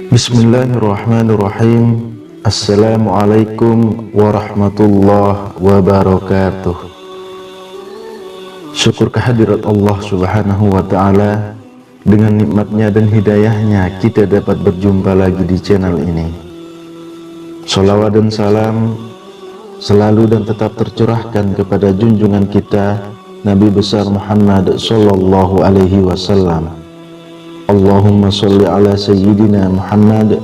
Bismillahirrahmanirrahim. Assalamualaikum warahmatullahi wabarakatuh. Syukur kehadirat Allah subhanahu wa ta'ala, dengan nikmatnya dan hidayahnya kita dapat berjumpa lagi di channel ini. Salawat dan salam selalu dan tetap tercurahkan kepada junjungan kita Nabi besar Muhammad sallallahu alaihi wasallam. Allahumma sholli ala sayyidina Muhammad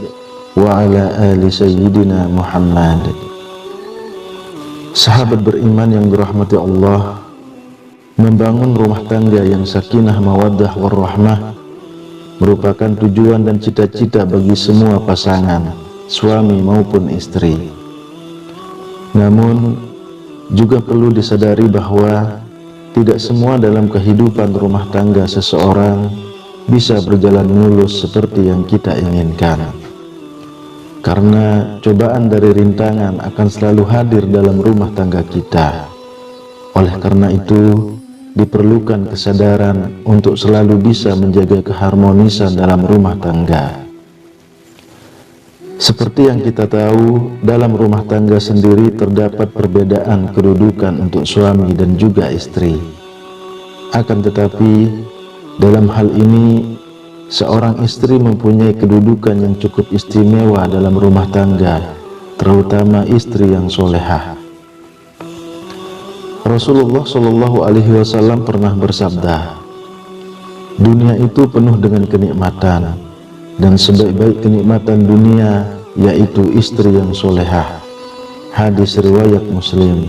wa ala ali sayyidina Muhammad. Sahabat beriman yang dirahmati Allah, membangun rumah tangga yang sakinah mawaddah warahmah merupakan tujuan dan cita-cita bagi semua pasangan, suami maupun istri. Namun juga perlu disadari bahwa tidak semua dalam kehidupan rumah tangga seseorang bisa berjalan mulus seperti yang kita inginkan, karena cobaan dari rintangan akan selalu hadir dalam rumah tangga kita. Oleh karena itu diperlukan kesadaran untuk selalu bisa menjaga keharmonisan dalam rumah tangga. Seperti yang kita tahu, dalam rumah tangga sendiri terdapat perbedaan kedudukan untuk suami dan juga istri. Akan tetapi dalam hal ini, seorang istri mempunyai kedudukan yang cukup istimewa dalam rumah tangga, terutama istri yang solehah. Rasulullah Shallallahu Alaihi Wasallam pernah bersabda, dunia itu penuh dengan kenikmatan, dan sebaik-baik kenikmatan dunia yaitu istri yang solehah. Hadis riwayat Muslim.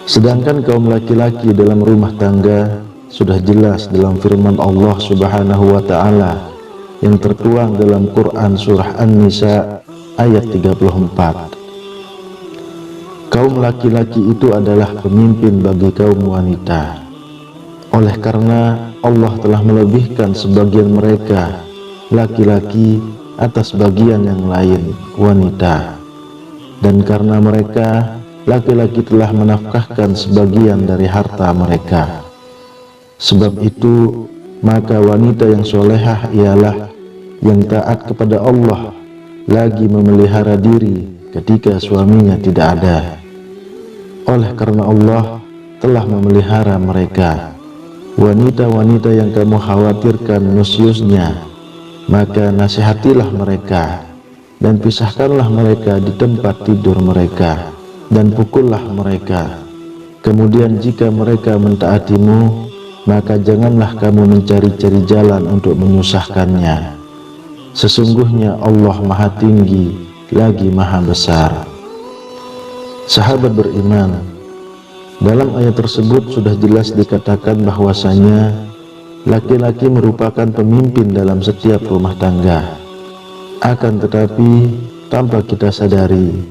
Sedangkan kaum laki-laki dalam rumah tangga sudah jelas dalam firman Allah subhanahu wa ta'ala yang tertuang dalam Quran surah An-Nisa ayat 34. Kaum laki-laki itu adalah pemimpin bagi kaum wanita. Oleh karena Allah telah melebihkan sebagian mereka, laki-laki, atas bagian yang lain, wanita. Dan karena mereka, laki-laki telah menafkahkan sebagian dari harta mereka. Sebab itu, maka wanita yang solehah ialah yang taat kepada Allah, lagi memelihara diri ketika suaminya tidak ada. Oleh karena Allah telah memelihara mereka, wanita-wanita yang kamu khawatirkan nusyuznya, maka nasihatilah mereka, dan pisahkanlah mereka di tempat tidur mereka, dan pukullah mereka. Kemudian jika mereka mentaatimu, maka janganlah kamu mencari-cari jalan untuk menyusahkannya. Sesungguhnya Allah Maha Tinggi lagi Maha Besar. Sahabat beriman, dalam ayat tersebut sudah jelas dikatakan bahwasanya laki-laki merupakan pemimpin dalam setiap rumah tangga. Akan tetapi tanpa kita sadari,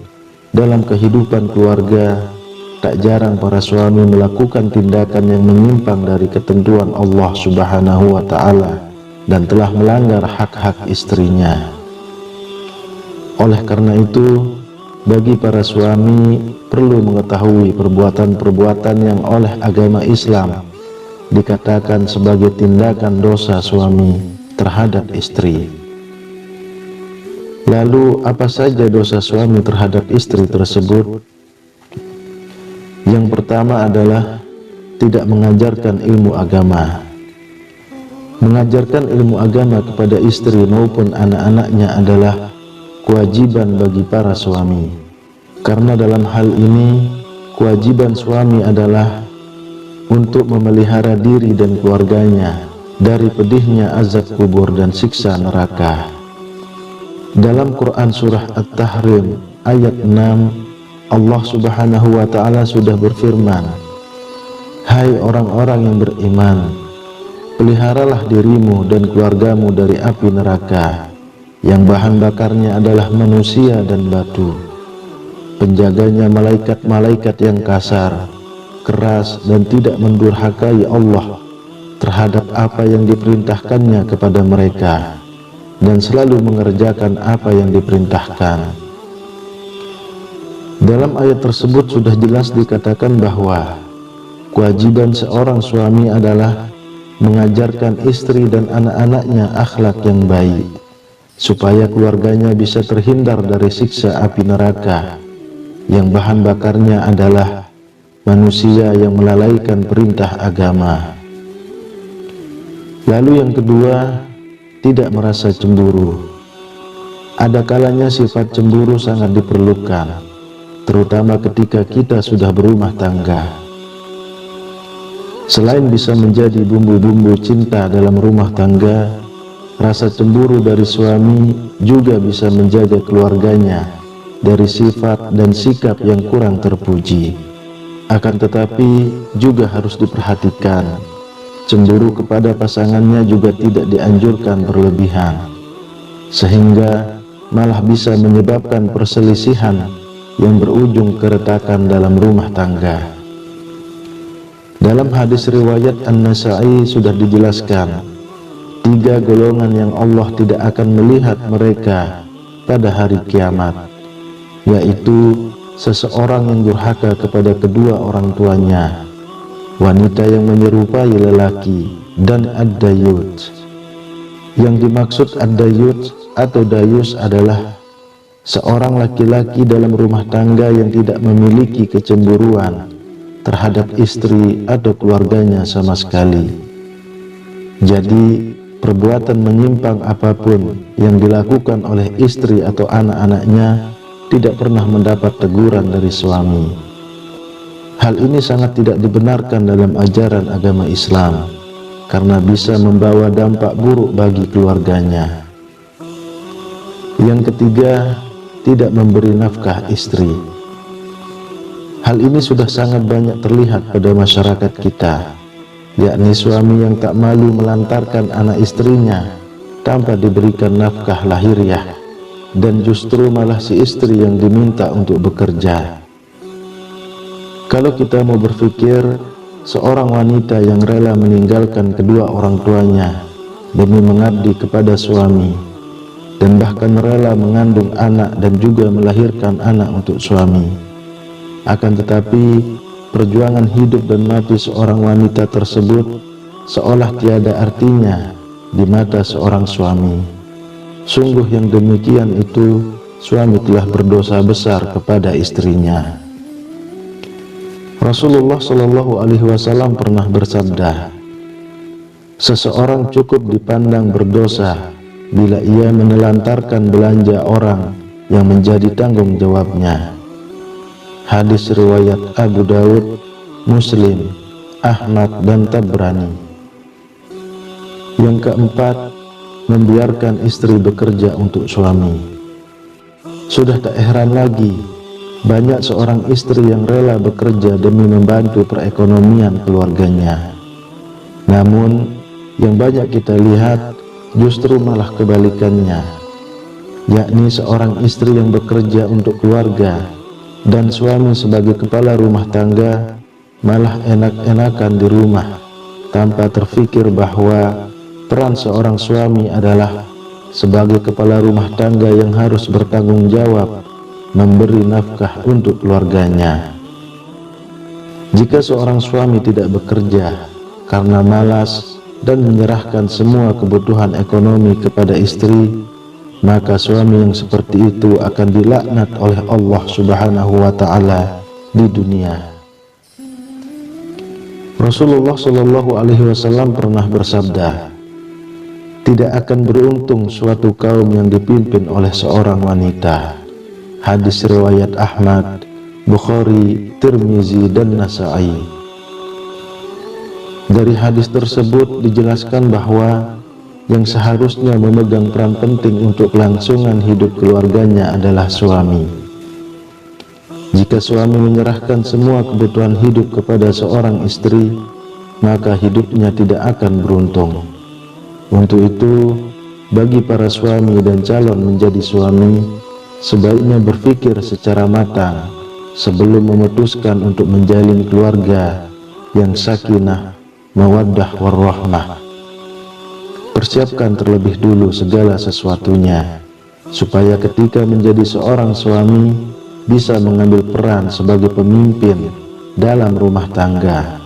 dalam kehidupan keluarga tak jarang para suami melakukan tindakan yang menyimpang dari ketentuan Allah subhanahu wa ta'ala dan telah melanggar hak-hak istrinya. Oleh karena itu, bagi para suami perlu mengetahui perbuatan-perbuatan yang oleh agama Islam dikatakan sebagai tindakan dosa suami terhadap istri. Lalu apa saja dosa suami terhadap istri tersebut? Yang pertama adalah tidak mengajarkan ilmu agama. Mengajarkan ilmu agama kepada istri maupun anak-anaknya adalah kewajiban bagi para suami. Karena dalam hal ini, kewajiban suami adalah untuk memelihara diri dan keluarganya dari pedihnya azab kubur dan siksa neraka. Dalam Quran surah At-Tahrim ayat 6, Allah subhanahu wa ta'ala sudah berfirman, hai orang-orang yang beriman, peliharalah dirimu dan keluargamu dari api neraka yang bahan bakarnya adalah manusia dan batu, penjaganya malaikat-malaikat yang kasar, keras dan tidak mendurhakai Allah terhadap apa yang diperintahkannya kepada mereka, dan selalu mengerjakan apa yang diperintahkan. Dalam ayat tersebut sudah jelas dikatakan bahwa kewajiban seorang suami adalah mengajarkan istri dan anak-anaknya akhlak yang baik, supaya keluarganya bisa terhindar dari siksa api neraka, yang bahan bakarnya adalah manusia yang melalaikan perintah agama. Lalu yang kedua, tidak merasa cemburu. Ada kalanya sifat cemburu sangat diperlukan, terutama ketika kita sudah berumah tangga. Selain bisa menjadi bumbu-bumbu cinta dalam rumah tangga, rasa cemburu dari suami juga bisa menjaga keluarganya dari sifat dan sikap yang kurang terpuji. Akan tetapi juga harus diperhatikan, cemburu kepada pasangannya juga tidak dianjurkan berlebihan, sehingga malah bisa menyebabkan perselisihan yang berujung keretakan dalam rumah tangga. Dalam hadis riwayat An-Nasa'i sudah dijelaskan 3 golongan yang Allah tidak akan melihat mereka pada hari kiamat, yaitu seseorang yang durhaka kepada kedua orang tuanya, wanita yang menyerupai lelaki, dan ad-dayut. Yang dimaksud ad-dayut atau dayus adalah seorang laki-laki dalam rumah tangga yang tidak memiliki kecemburuan terhadap istri atau keluarganya sama sekali. Jadi perbuatan menyimpang apapun yang dilakukan oleh istri atau anak-anaknya tidak pernah mendapat teguran dari suami. Hal ini sangat tidak dibenarkan dalam ajaran agama Islam, karena bisa membawa dampak buruk bagi keluarganya. Yang ketiga, tidak memberi nafkah istri. Hal ini sudah sangat banyak terlihat pada masyarakat kita, yakni suami yang tak malu melantarkan anak istrinya tanpa diberikan nafkah lahiriah, dan justru malah si istri yang diminta untuk bekerja. Kalau kita mau berpikir, seorang wanita yang rela meninggalkan kedua orang tuanya demi mengabdi kepada suami, dan bahkan rela mengandung anak dan juga melahirkan anak untuk suami, akan tetapi perjuangan hidup dan mati seorang wanita tersebut seolah tiada artinya di mata seorang suami. Sungguh yang demikian itu suami telah berdosa besar kepada istrinya. Rasulullah Shallallahu Alaihi Wasallam pernah bersabda, seseorang cukup dipandang berdosa bila ia menelantarkan belanja orang yang menjadi tanggung jawabnya. Hadis riwayat Abu Dawud, Muslim, Ahmad, dan Tabrani. Yang keempat, membiarkan istri bekerja untuk suami. Sudah tak heran lagi, banyak seorang istri yang rela bekerja demi membantu perekonomian keluarganya. Namun, yang banyak kita lihat justru malah kebalikannya, yakni seorang istri yang bekerja untuk keluarga dan suami sebagai kepala rumah tangga malah enak-enakan di rumah tanpa terfikir bahwa peran seorang suami adalah sebagai kepala rumah tangga yang harus bertanggung jawab memberi nafkah untuk keluarganya. Jika seorang suami tidak bekerja karena malas dan menyerahkan semua kebutuhan ekonomi kepada istri, maka suami yang seperti itu akan dilaknat oleh Allah Subhanahu wa Ta'ala di dunia. Rasulullah Shallallahu Alaihi Wasallam pernah bersabda, tidak akan beruntung suatu kaum yang dipimpin oleh seorang wanita. Hadis riwayat Ahmad, Bukhari, Tirmizi, dan Nasa'i. Dari hadis tersebut dijelaskan bahwa yang seharusnya memegang peran penting untuk kelangsungan hidup keluarganya adalah suami. Jika suami menyerahkan semua kebutuhan hidup kepada seorang istri, maka hidupnya tidak akan beruntung. Untuk itu, bagi para suami dan calon menjadi suami, sebaiknya berpikir secara matang sebelum memutuskan untuk menjalin keluarga yang sakinah, mawaddah, warahmah. Persiapkan terlebih dulu segala sesuatunya, supaya ketika menjadi seorang suami bisa mengambil peran sebagai pemimpin dalam rumah tangga.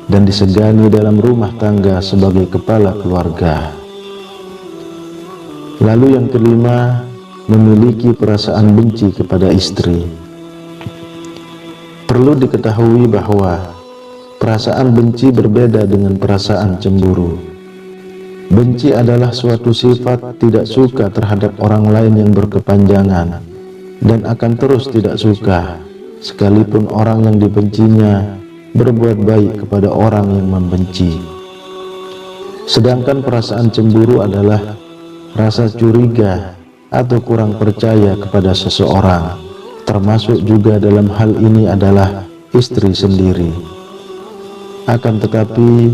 dan disegani dalam rumah tangga sebagai kepala keluarga. Lalu yang kelima, memiliki perasaan benci kepada istri. Perlu diketahui bahwa perasaan benci berbeda dengan perasaan cemburu. Benci adalah suatu sifat tidak suka terhadap orang lain yang berkepanjangan dan akan terus tidak suka, sekalipun orang yang dibencinya berbuat baik kepada orang yang membenci. Sedangkan perasaan cemburu adalah rasa curiga atau kurang percaya kepada seseorang, termasuk juga dalam hal ini adalah istri sendiri. Akan tetapi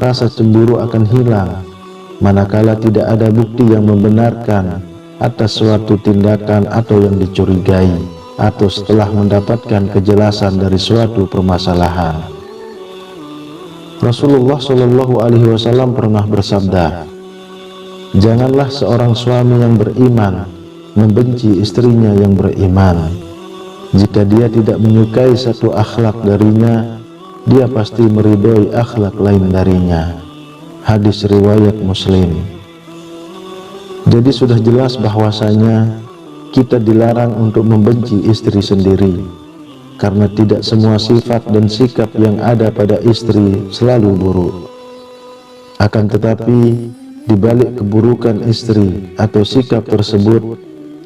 rasa cemburu akan hilang manakala tidak ada bukti yang membenarkan atas suatu tindakan atau yang dicurigai, atau setelah mendapatkan kejelasan dari suatu permasalahan. Rasulullah Shallallahu Alaihi Wasallam pernah bersabda, "Janganlah seorang suami yang beriman membenci istrinya yang beriman. Jika dia tidak menyukai satu akhlak darinya, dia pasti meridhoi akhlak lain darinya." Hadis riwayat Muslim. Jadi sudah jelas bahwasanya kita dilarang untuk membenci istri sendiri, karena tidak semua sifat dan sikap yang ada pada istri selalu buruk. Akan tetapi di balik keburukan istri atau sikap tersebut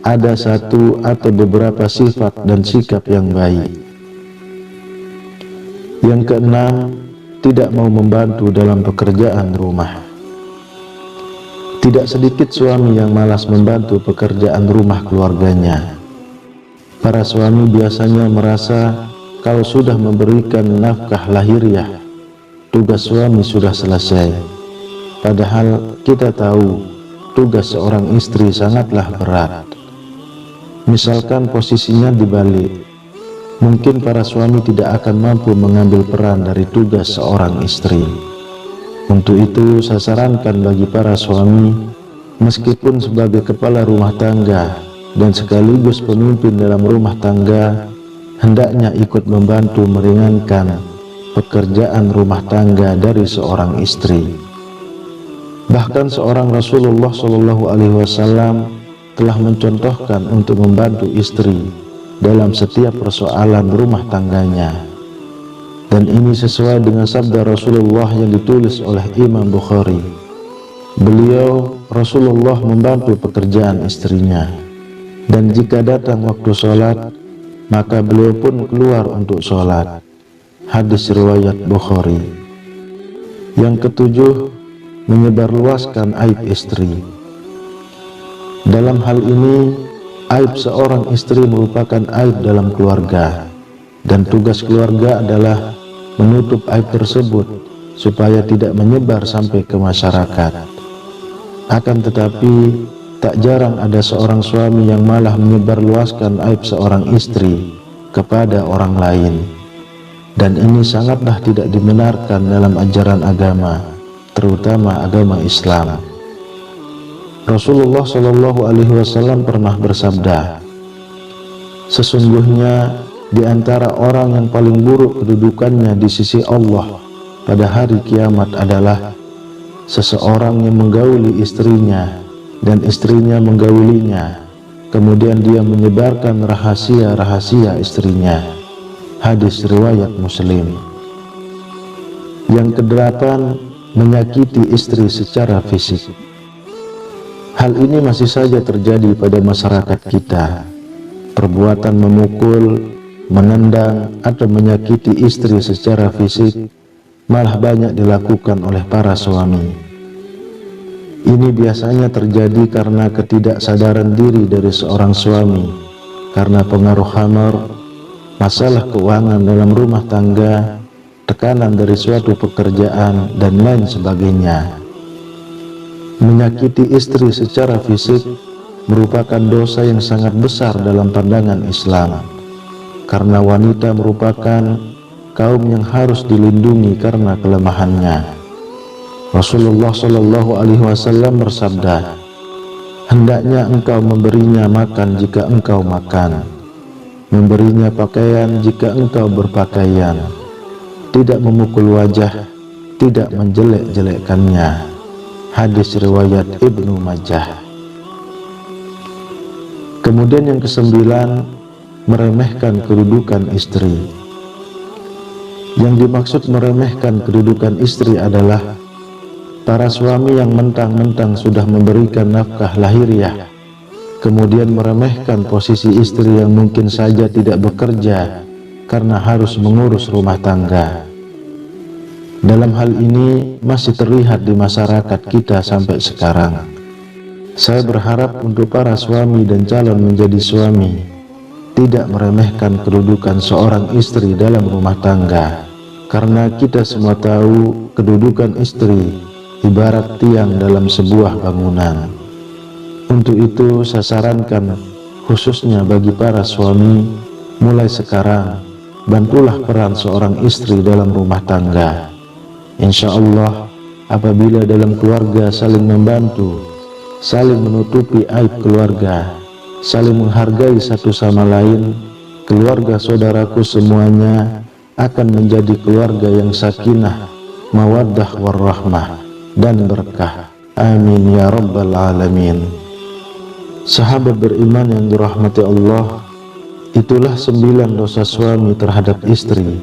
ada satu atau beberapa sifat dan sikap yang baik. Yang keenam, tidak mau membantu dalam pekerjaan rumah. Tidak sedikit suami yang malas membantu pekerjaan rumah keluarganya. Para suami biasanya merasa kalau sudah memberikan nafkah lahiriah, tugas suami sudah selesai. Padahal kita tahu tugas seorang istri sangatlah berat. Misalkan posisinya dibalik, mungkin para suami tidak akan mampu mengambil peran dari tugas seorang istri. Untuk itu saya sarankan bagi para suami, meskipun sebagai kepala rumah tangga dan sekaligus pemimpin dalam rumah tangga, hendaknya ikut membantu meringankan pekerjaan rumah tangga dari seorang istri. Bahkan seorang Rasulullah Shallallahu Alaihi Wasallam telah mencontohkan untuk membantu istri dalam setiap persoalan rumah tangganya, dan ini sesuai dengan sabda Rasulullah yang ditulis oleh Imam Bukhari. Beliau, Rasulullah, membantu pekerjaan istrinya, dan jika datang waktu sholat maka beliau pun keluar untuk sholat. Hadis riwayat Bukhari. Yang ketujuh, menyebarluaskan aib istri. Dalam hal ini, aib seorang istri merupakan aib dalam keluarga, dan tugas keluarga adalah menutup aib tersebut supaya tidak menyebar sampai ke masyarakat. Akan tetapi tak jarang ada seorang suami yang malah menyebarluaskan aib seorang istri kepada orang lain, dan ini sangatlah tidak dibenarkan dalam ajaran agama, terutama agama Islam. Rasulullah Shallallahu Alaihi Wasallam pernah bersabda, "Sesungguhnya di antara orang yang paling buruk kedudukannya di sisi Allah pada hari kiamat adalah seseorang yang menggauli istrinya dan istrinya menggaulinya, kemudian dia menyebarkan rahasia-rahasia istrinya." Hadis riwayat Muslim. Yang kedelapan, menyakiti istri secara fisik. Hal ini masih saja terjadi pada masyarakat kita. Perbuatan memukul, menendang, atau menyakiti istri secara fisik malah banyak dilakukan oleh para suami. Ini biasanya terjadi karena ketidaksadaran diri dari seorang suami, karena pengaruh khamar, masalah keuangan dalam rumah tangga, tekanan dari suatu pekerjaan, dan lain sebagainya. Menyakiti istri secara fisik merupakan dosa yang sangat besar dalam pandangan Islam, karena wanita merupakan kaum yang harus dilindungi karena kelemahannya. Rasulullah Shallallahu Alaihi Wasallam bersabda, "Hendaknya engkau memberinya makan jika engkau makan, memberinya pakaian jika engkau berpakaian, tidak memukul wajah, tidak menjelek-jelekkannya. Hadis riwayat Ibnu Majah. Kemudian yang kesembilan, meremehkan kedudukan istri. Yang dimaksud meremehkan kedudukan istri adalah para suami yang mentang-mentang sudah memberikan nafkah lahiriah, kemudian meremehkan posisi istri yang mungkin saja tidak bekerja karena harus mengurus rumah tangga. Dalam hal ini masih terlihat di masyarakat kita sampai sekarang. Saya berharap untuk para suami dan calon menjadi suami tidak meremehkan kedudukan seorang istri dalam rumah tangga, karena kita semua tahu kedudukan istri ibarat tiang dalam sebuah bangunan. Untuk itu saya sarankan khususnya bagi para suami, mulai sekarang bantulah peran seorang istri dalam rumah tangga. Insya Allah apabila dalam keluarga saling membantu, saling menutupi aib keluarga, saling menghargai satu sama lain, keluarga saudaraku semuanya akan menjadi keluarga yang sakinah, mawaddah warahmah dan berkah. Amin ya rabbal alamin. Sahabat beriman yang dirahmati Allah, itulah 9 dosa suami terhadap istri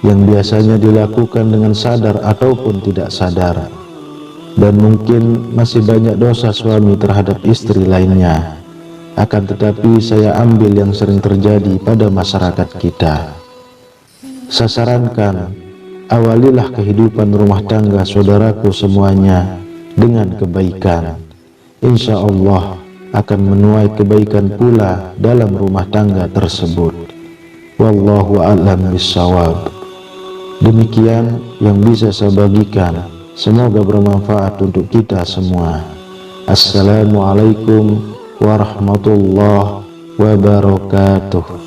yang biasanya dilakukan dengan sadar ataupun tidak sadar, dan mungkin masih banyak dosa suami terhadap istri lainnya. Akan tetapi saya ambil yang sering terjadi pada masyarakat kita. Saya sarankan, awalilah kehidupan rumah tangga saudaraku semuanya dengan kebaikan. Insya Allah akan menuai kebaikan pula dalam rumah tangga tersebut. Wallahu a'lam bishawab. Demikian yang bisa saya bagikan, semoga bermanfaat untuk kita semua. Assalamualaikum warahmatullahi wabarakatuh.